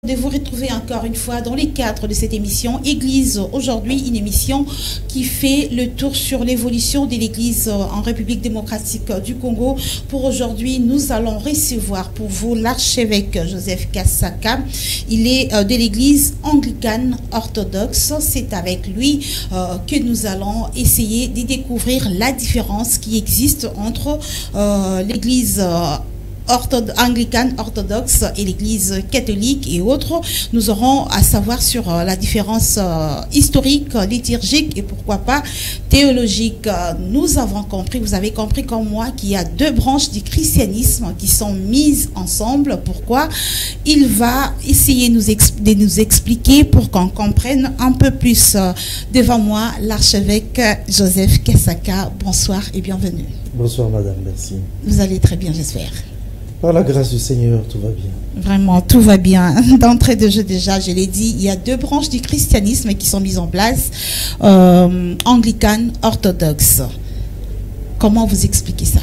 De vous retrouver encore une fois dans les cadres de cette émission Église aujourd'hui, une émission qui fait le tour sur l'évolution de l'Église en République démocratique du Congo. Pour aujourd'hui, nous allons recevoir pour vous l'archevêque Joseph Kasaka. Il est de l'Église anglicane orthodoxe. C'est avec lui que nous allons essayer de découvrir la différence qui existe entre l'Église anglicane orthodoxe et l'église catholique et autres. Nous aurons à savoir sur la différence historique, liturgique et pourquoi pas théologique. Nous avons compris, vous avez compris comme moi, qu'il y a deux branches du christianisme qui sont mises ensemble. Pourquoi? Il va essayer de nous expliquer pour qu'on comprenne un peu plus. Devant moi, l'archevêque Joseph Kasaka. Bonsoir et bienvenue. Bonsoir madame, merci. Vous allez très bien, j'espère. Par la grâce du Seigneur, tout va bien. Vraiment, tout va bien. D'entrée de jeu déjà, je l'ai dit, il y a deux branches du christianisme qui sont mises en place, anglicane, orthodoxe. Comment vous expliquez ça?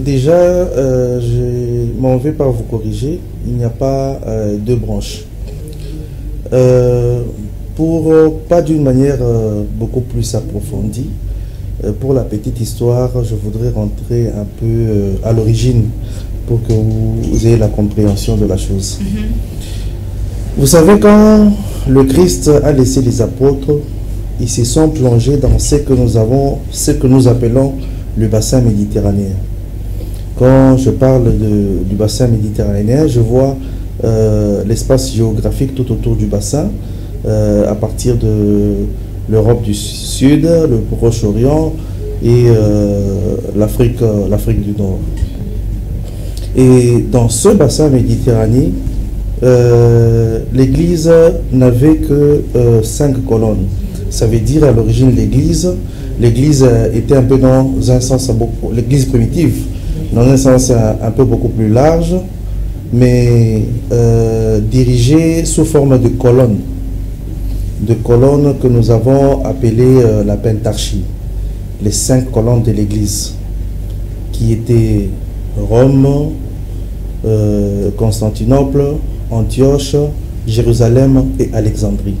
Déjà, je m'en vais pas vous corriger, il n'y a pas deux branches. Pas d'une manière beaucoup plus approfondie, pour la petite histoire, je voudrais rentrer un peu à l'origine pour que vous ayez la compréhension de la chose. Vous savez, quand le Christ a laissé les apôtres, ils se sont plongés dans ce que nous appelons le bassin méditerranéen. Quand je parle du bassin méditerranéen, je vois l'espace géographique tout autour du bassin, à partir de l'Europe du Sud, le Proche-Orient et l'Afrique du Nord. Et dans ce bassin méditerranéen, l'Église n'avait que 5 colonnes. Ça veut dire à l'origine l'Église était un peu dans un sens, l'Église primitive, dans un sens un peu beaucoup plus large, mais dirigée sous forme de colonnes. De colonnes que nous avons appelées la pentarchie, les 5 colonnes de l'Église, qui étaient Rome, Constantinople, Antioche, Jérusalem et Alexandrie.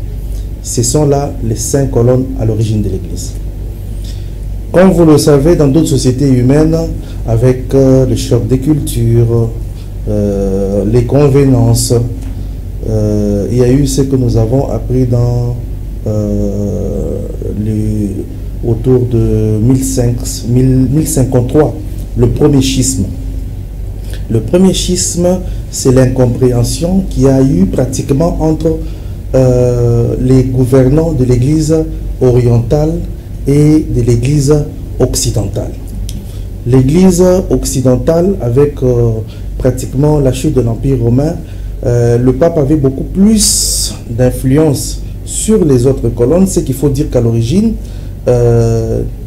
Ce sont là les 5 colonnes à l'origine de l'Église. Comme vous le savez, dans d'autres sociétés humaines, avec le choc des cultures, les convenances, il y a eu ce que nous avons appris dans autour de 1053, le premier schisme. Le premier schisme, c'est l'incompréhension qu'il y a eu pratiquement entre les gouvernants de l'Église orientale et de l'Église occidentale. L'Église occidentale, avec pratiquement la chute de l'Empire romain, le pape avait beaucoup plus d'influence sur les autres colonnes. Ce qu'il faut dire qu'à l'origine,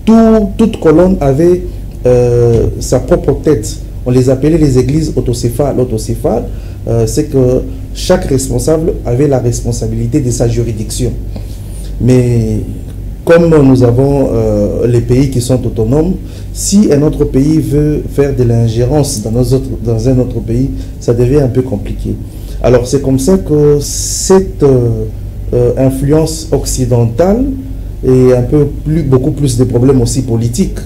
toute colonne avait sa propre tête. On les appelait les églises autocéphales. C'est que chaque responsable avait la responsabilité de sa juridiction. Mais comme nous avons les pays qui sont autonomes, si un autre pays veut faire de l'ingérence dans un autre pays, ça devient un peu compliqué. Alors c'est comme ça que cette influence occidentale et beaucoup plus de problèmes aussi politiques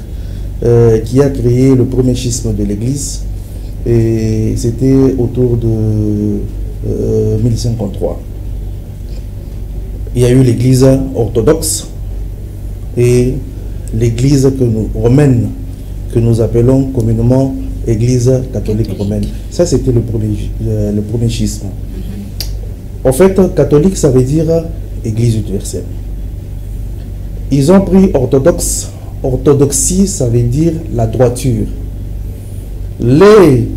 qui a créé le premier schisme de l'Église, et c'était autour de 1053. Il y a eu l'Église orthodoxe et l'Église romaine que nous appelons communément Église catholique romaine. Ça, c'était le premier schisme. En fait, catholique, ça veut dire Église universelle. Ils ont pris orthodoxe. Orthodoxie, ça veut dire la droiture. Les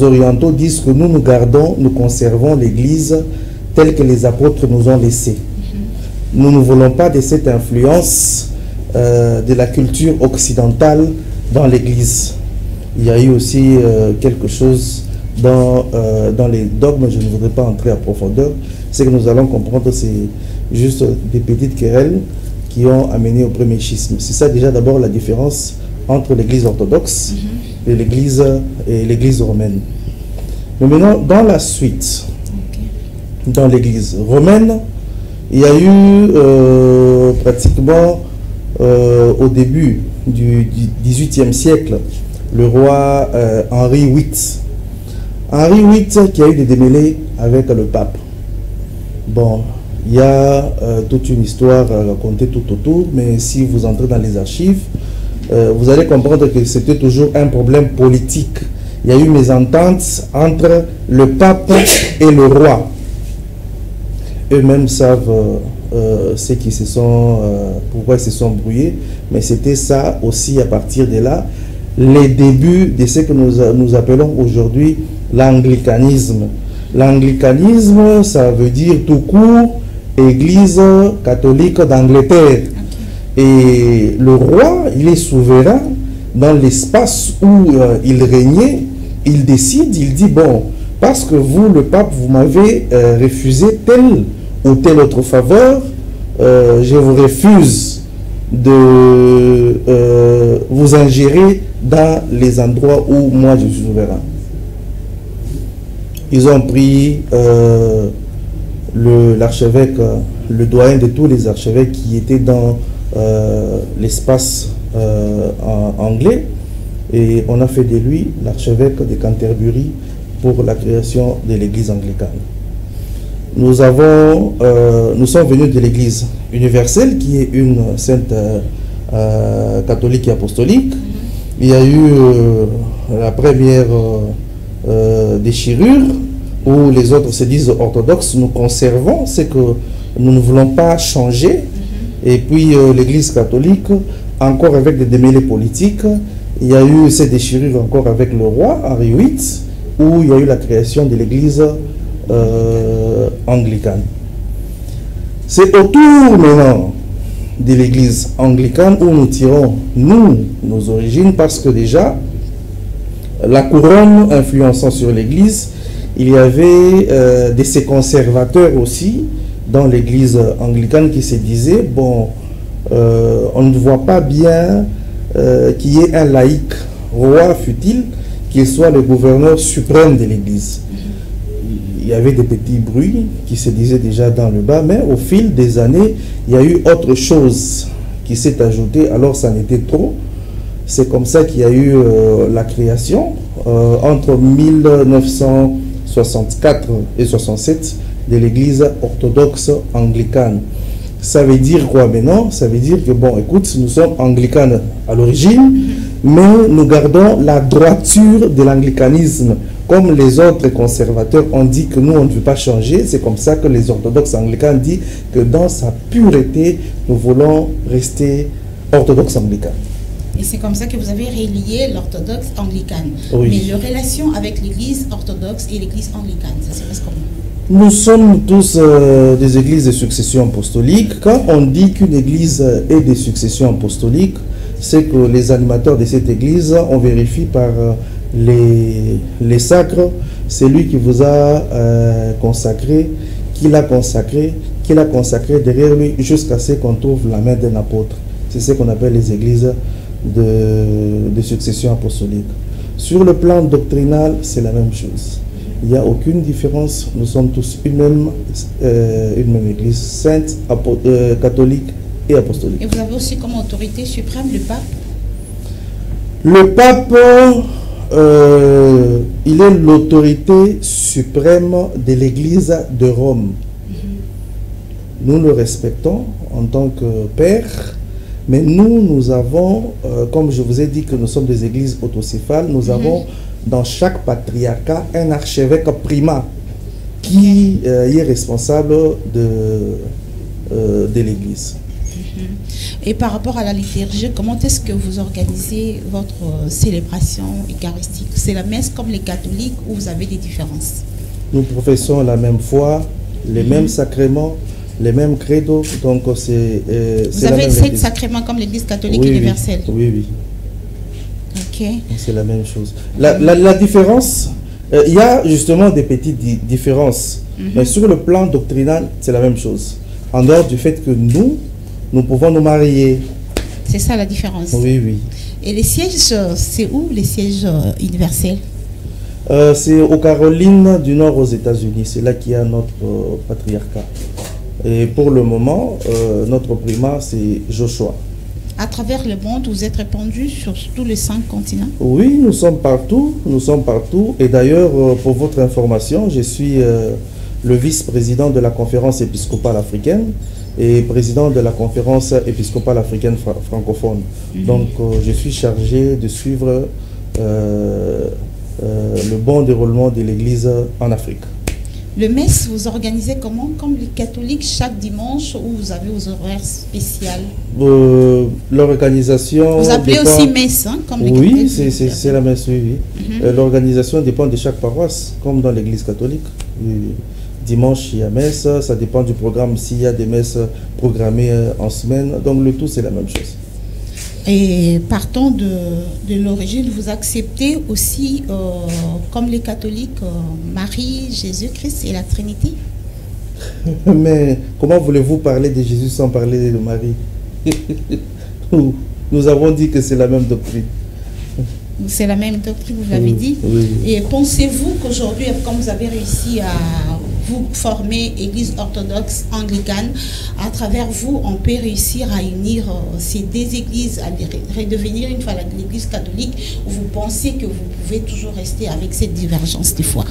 orientaux disent que nous conservons l'Église telle que les apôtres nous ont laissée. Nous ne voulons pas de cette influence de la culture occidentale dans l'Église. Il y a eu aussi quelque chose dans les dogmes, je ne voudrais pas entrer en profondeur. Ce que nous allons comprendre, c'est juste des petites querelles qui ont amené au premier schisme. C'est ça déjà d'abord la différence entre l'Église orthodoxe et l'Église romaine. Mais maintenant, dans la suite, dans l'église romaine. Il y a eu pratiquement au début du XVIIIe siècle le roi Henri VIII. Henri VIII qui a eu des démêlés avec le pape. Bon, il y a toute une histoire à raconter tout autour, mais si vous entrez dans les archives, vous allez comprendre que c'était toujours un problème politique. Il y a eu mésentente entre le pape et le roi. Eux-mêmes savent ceux qui se sont, pourquoi ils se sont brouillés, mais c'était ça aussi à partir de là, les débuts de ce que nous appelons aujourd'hui l'anglicanisme. L'anglicanisme, ça veut dire tout court Église catholique d'Angleterre. Et le roi, il est souverain dans l'espace où il régnait. Il décide, il dit, bon, parce que vous, le pape, vous m'avez refusé telle ou telle autre faveur, je vous refuse de vous ingérer dans les endroits où moi je suis souverain. Ils ont pris l'archevêque, le doyen de tous les archevêques qui étaient dans l'espace anglais, et on a fait de lui l'archevêque de Canterbury pour la création de l'église anglicane. Nous sommes venus de l'église universelle qui est une sainte catholique et apostolique. Il y a eu la première déchirure où les autres se disent orthodoxes. Nous conservons ce que nous ne voulons pas changer. Et puis l'église catholique, encore avec des démêlés politiques, il y a eu cette déchirure encore avec le roi Henri VIII, où il y a eu la création de l'église anglicane. C'est autour maintenant de l'église anglicane où nous tirons, nous, nos origines, parce que déjà, la couronne influençant sur l'église, il y avait de ces conservateurs aussi dans l'église anglicane qui se disaient, bon, on ne voit pas bien qu'il y ait un laïc, roi fut-il, qu'il soit le gouverneur suprême de l'église. Il y avait des petits bruits qui se disaient déjà dans le bas, mais au fil des années, il y a eu autre chose qui s'est ajoutée, alors ça n'était trop. C'est comme ça qu'il y a eu la création entre 1964 et 67 de l'église orthodoxe anglicane. Ça veut dire quoi maintenant? Ça veut dire que, bon, écoute, nous sommes anglicanes à l'origine, mais nous gardons la droiture de l'anglicanisme. Comme les autres conservateurs ont dit que nous, on ne veut pas changer, c'est comme ça que les orthodoxes anglicans disent que dans sa pureté, nous voulons rester orthodoxes anglicans. Et c'est comme ça que vous avez relié l'orthodoxe anglicane. Oui. Mais la relation avec l'église orthodoxe et l'église anglicane, ça se passe comment? Nous sommes tous des églises de succession apostolique. Quand on dit qu'une église est de succession apostolique, c'est que les animateurs de cette église, on vérifie par les sacres, c'est lui qui vous a consacré, qui l'a consacré derrière lui jusqu'à ce qu'on trouve la main d'un apôtre. C'est ce qu'on appelle les églises de succession apostolique. Sur le plan doctrinal, c'est la même chose. Il n'y a aucune différence. Nous sommes tous une même église sainte, catholique et apostolique. Et vous avez aussi comme autorité suprême le pape? Le pape, il est l'autorité suprême de l'église de Rome. Nous le respectons en tant que père, mais nous avons, comme je vous ai dit que nous sommes des églises autocéphales, nous avons dans chaque patriarcat un archevêque primat qui est responsable de l'église. Et par rapport à la liturgie, comment est-ce que vous organisez votre célébration eucharistique? C'est la messe comme les catholiques ou vous avez des différences? Nous professons la même foi, les mêmes sacrements, les mêmes credos, donc c'est vous avez 7 sacrements comme l'église catholique universelle? Oui, oui. Ok. C'est la même chose. La différence, il y a justement des petites différences, mais sur le plan doctrinal, c'est la même chose. En dehors du fait que nous pouvons nous marier. C'est ça la différence? Oui, oui. Et les sièges, c'est où les sièges universels? C'est aux Carolines du Nord aux États-Unis. C'est là qu'il y a notre patriarcat. Et pour le moment, notre primat, c'est Joshua. À travers le monde, vous êtes répandu sur tous les 5 continents? Oui, nous sommes partout. Nous sommes partout. Et d'ailleurs, pour votre information, je suis le vice-président de la conférence épiscopale africaine et président de la conférence épiscopale africaine francophone. Donc, je suis chargé de suivre le bon déroulement de l'Église en Afrique. Le messe, vous organisez comment? Comme les catholiques, chaque dimanche, ou vous avez vos horaires spéciales? L'organisation... Vous appelez dépend... aussi messe, hein, comme les Oui, c'est la messe, oui. L'organisation dépend de chaque paroisse, comme dans l'Église catholique. Dimanche, il y a messe, ça dépend du programme, s'il y a des messes programmées en semaine. Donc le tout, c'est la même chose. Et partant de l'origine, vous acceptez aussi, comme les catholiques, Marie, Jésus-Christ et la Trinité? Mais comment voulez-vous parler de Jésus sans parler de Marie? Nous avons dit que c'est la même doctrine. C'est la même doctrine, vous l'avez dit. Oui. Et pensez-vous qu'aujourd'hui, comme vous avez réussi à vous former Église orthodoxe anglicane, à travers vous, on peut réussir à unir ces deux églises, à redevenir une fois l'Église catholique, ou vous pensez que vous pouvez toujours rester avec cette divergence de foi?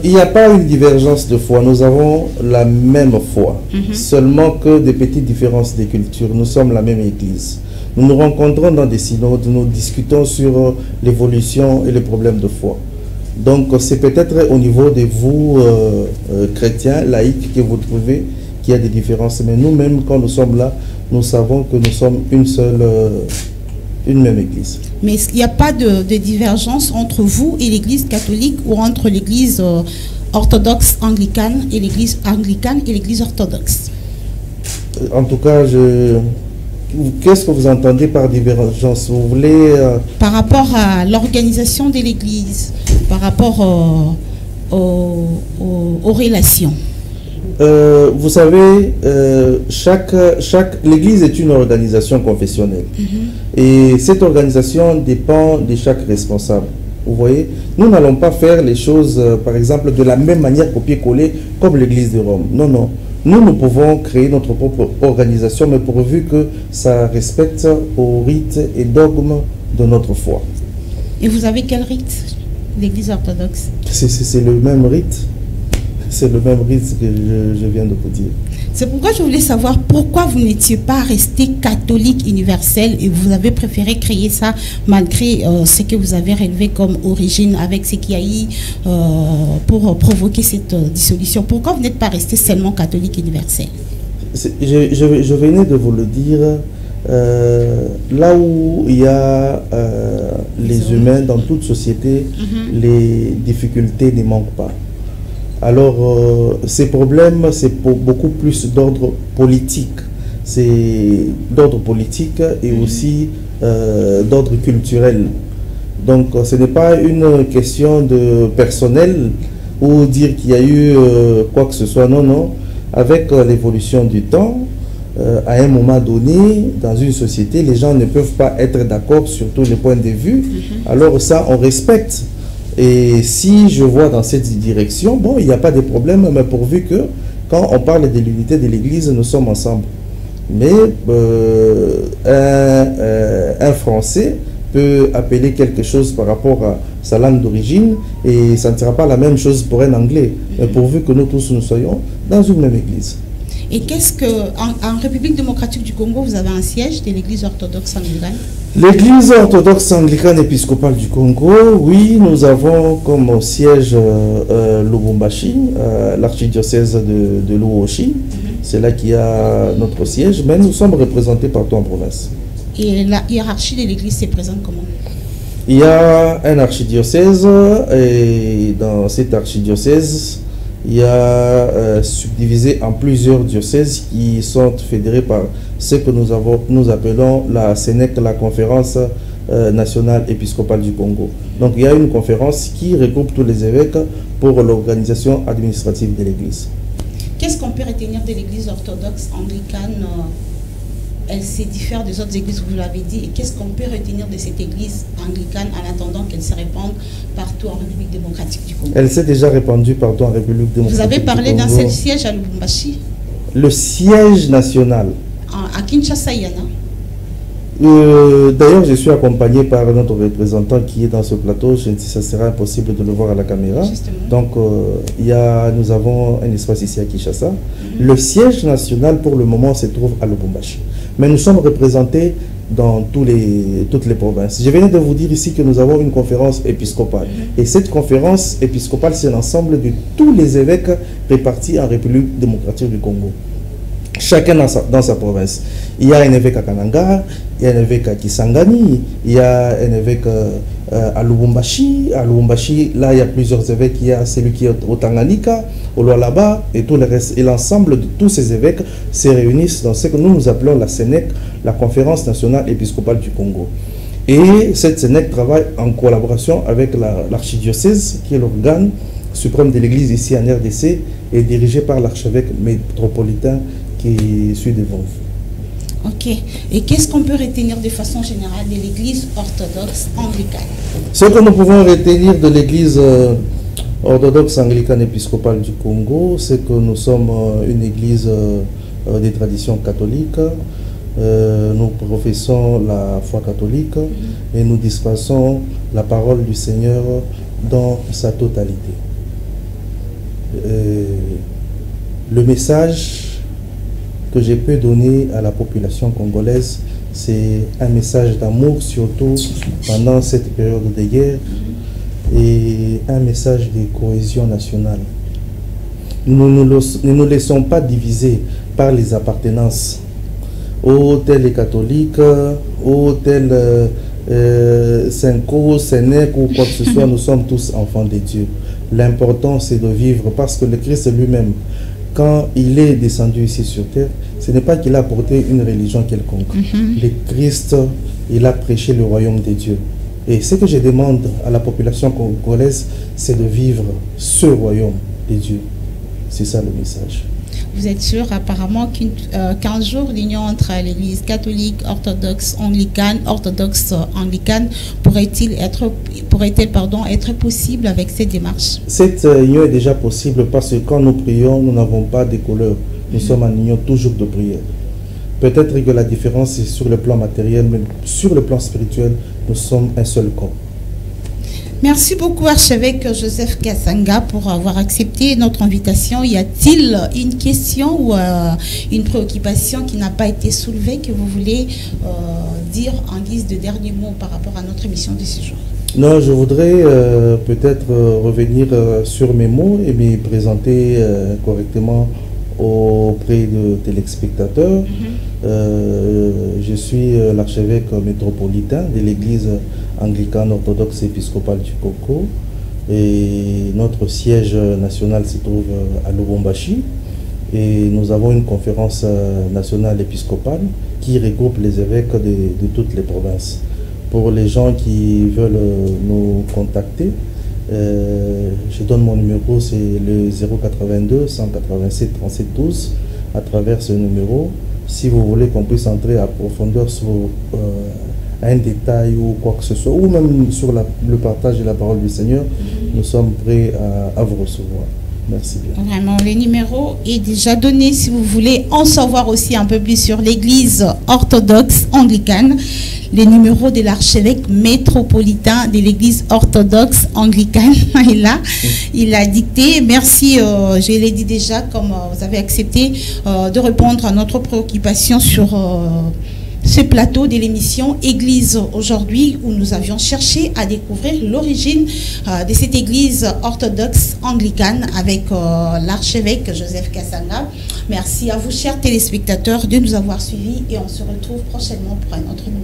Il n'y a pas une divergence de foi, nous avons la même foi, seulement que des petites différences de culture. Nous sommes la même église. Nous nous rencontrons dans des synodes, nous discutons sur l'évolution et les problèmes de foi. Donc c'est peut-être au niveau de vous, chrétiens, laïcs, que vous trouvez qu'il y a des différences. Mais nous-mêmes, quand nous sommes là, nous savons que nous sommes une même église. Mais il n'y a pas de divergence entre vous et l'église catholique, ou entre l'église orthodoxe anglicane et l'église anglicane et l'église orthodoxe? En tout cas, qu'est-ce que vous entendez par divergence? Vous voulez... Par rapport à l'organisation de l'église, par rapport aux relations. Vous savez, l'église est une organisation confessionnelle. Et cette organisation dépend de chaque responsable. Vous voyez, nous n'allons pas faire les choses, par exemple, de la même manière copier-coller comme l'église de Rome. Non, non. Nous pouvons créer notre propre organisation, mais pourvu que ça respecte aux rites et dogmes de notre foi. Et vous avez quel rite, l'église orthodoxe? C'est le même rite. C'est le même rite que je viens de vous dire. C'est pourquoi je voulais savoir pourquoi vous n'étiez pas resté catholique universel et vous avez préféré créer ça malgré ce que vous avez relevé comme origine avec ce qu'il y a eu pour provoquer cette dissolution. Pourquoi vous n'êtes pas resté seulement catholique universel? Je venais de vous le dire. Là où il y a les humains dans toute société, les difficultés ne manquent pas. Alors, ces problèmes, c'est beaucoup plus d'ordre politique. C'est d'ordre politique et aussi d'ordre culturel. Donc, ce n'est pas une question de personnel ou dire qu'il y a eu quoi que ce soit. Non, non. Avec l'évolution du temps, à un moment donné, dans une société, les gens ne peuvent pas être d'accord sur tous les points de vue. Alors ça, on respecte. Et si je vois dans cette direction, bon, il n'y a pas de problème, mais pourvu que, quand on parle de l'unité de l'Église, nous sommes ensemble. Mais un Français peut appeler quelque chose par rapport à sa langue d'origine, et ça ne sera pas la même chose pour un Anglais, mais pourvu que nous tous nous soyons dans une même Église. Et qu'est-ce que, en République démocratique du Congo, vous avez un siège de l'Église orthodoxe anglicane? L'Église orthodoxe anglicane épiscopale du Congo, oui, nous avons comme siège Lubumbashi, l'archidiocèse de Luoshi. C'est là qu'il y a notre siège, mais nous sommes représentés partout en province. Et la hiérarchie de l'Église se présente comment? Il y a un archidiocèse, et dans cet archidiocèse, il y a subdivisé en plusieurs diocèses qui sont fédérés par ce que nous appelons la CENEC, la Conférence nationale épiscopale du Congo. Donc il y a une conférence qui regroupe tous les évêques pour l'organisation administrative de l'Église. Qu'est-ce qu'on peut retenir de l'Église orthodoxe anglicane elle se diffère des autres églises, vous l'avez dit, et qu'est-ce qu'on peut retenir de cette église anglicane en attendant qu'elle se répande partout en République démocratique du Congo? Elle s'est déjà répandue partout en République démocratique du Congo. Vous avez parlé d'un seul siège à Lubumbashi. Le siège national. À Kinshasa, il y en a. D'ailleurs, je suis accompagné par notre représentant qui est dans ce plateau. Je ne sais si ça sera impossible de le voir à la caméra. Justement. Donc, nous avons un espace ici à Kinshasa. Le siège national, pour le moment, se trouve à Lubumbashi. Mais nous sommes représentés dans toutes les provinces. Je venais de vous dire ici que nous avons une conférence épiscopale. Et cette conférence épiscopale, c'est l'ensemble de tous les évêques répartis en République démocratique du Congo. Chacun dans sa province. Il y a un évêque à Kananga, il y a un évêque à Kisangani, il y a un évêque à Lubumbashi. À Lubumbashi, là, il y a plusieurs évêques. Il y a celui qui est au Tanganyika, au Lualaba, et tout le reste. Et l'ensemble de tous ces évêques se réunissent dans ce que nous appelons la CENEC, la Conférence nationale épiscopale du Congo. Et cette CENEC travaille en collaboration avec l'archidiocèse, qui est l'organe suprême de l'Église ici en RDC, et dirigé par l'archevêque métropolitain qui suit devant vous. Ok. Et qu'est-ce qu'on peut retenir de façon générale de l'Église orthodoxe anglicane? Ce que nous pouvons retenir de l'Église orthodoxe anglicane épiscopale du Congo, c'est que nous sommes une Église des traditions catholiques. Nous professons la foi catholique et nous dispensons la parole du Seigneur dans sa totalité. Le message que je peux donner à la population congolaise, c'est un message d'amour, surtout pendant cette période de guerre, et un message de cohésion nationale. Nous ne nous laissons pas diviser par les appartenances. Oh, tel est catholique, oh, tel Senko, Sénèque ou quoi que ce soit, nous sommes tous enfants de Dieu. L'important, c'est de vivre, parce que le Christ lui-même, quand il est descendu ici sur terre, ce n'est pas qu'il a apporté une religion quelconque. Le Christ, il a prêché le royaume de Dieu. Et ce que je demande à la population congolaise, c'est de vivre ce royaume de Dieu. C'est ça le message. Vous êtes sûr apparemment qu'un jour l'union entre l'Église catholique, orthodoxe, anglicane, pourrait-elle être possible avec cette démarche? Cette union est déjà possible parce que quand nous prions, nous n'avons pas de couleur. Nous sommes en union toujours de prière. Peut-être que la différence est sur le plan matériel, mais sur le plan spirituel, nous sommes un seul corps. Merci beaucoup, archevêque Joseph Kasanga, pour avoir accepté notre invitation. Y a-t-il une question ou une préoccupation qui n'a pas été soulevée que vous voulez dire en guise de dernier mot par rapport à notre émission de ce jour? Non, je voudrais peut-être revenir sur mes mots et me présenter correctement auprès de téléspectateurs. Je suis l'archevêque métropolitain de l'église anglicane orthodoxe épiscopale du Congo et notre siège national se trouve à Lubumbashi et nous avons une conférence nationale épiscopale qui regroupe les évêques de toutes les provinces. Pour les gens qui veulent nous contacter, je donne mon numéro, c'est le 082 187 37 12. À travers ce numéro, si vous voulez qu'on puisse entrer à profondeur sur un détail ou quoi que ce soit, ou même sur le partage de la parole du Seigneur, nous sommes prêts à vous recevoir. Merci bien. Vraiment, le numéro est déjà donné si vous voulez en savoir aussi un peu plus sur l'église orthodoxe anglicane. Le numéro de l'archevêque métropolitain de l'église orthodoxe anglicane est là. Il a dicté. Merci, je l'ai dit déjà, comme vous avez accepté de répondre à notre préoccupation sur ce plateau de l'émission Église aujourd'hui, où nous avions cherché à découvrir l'origine de cette église orthodoxe anglicane avec l'archevêque Joseph Kasanga. Merci à vous, chers téléspectateurs, de nous avoir suivis et on se retrouve prochainement pour un autre numéro.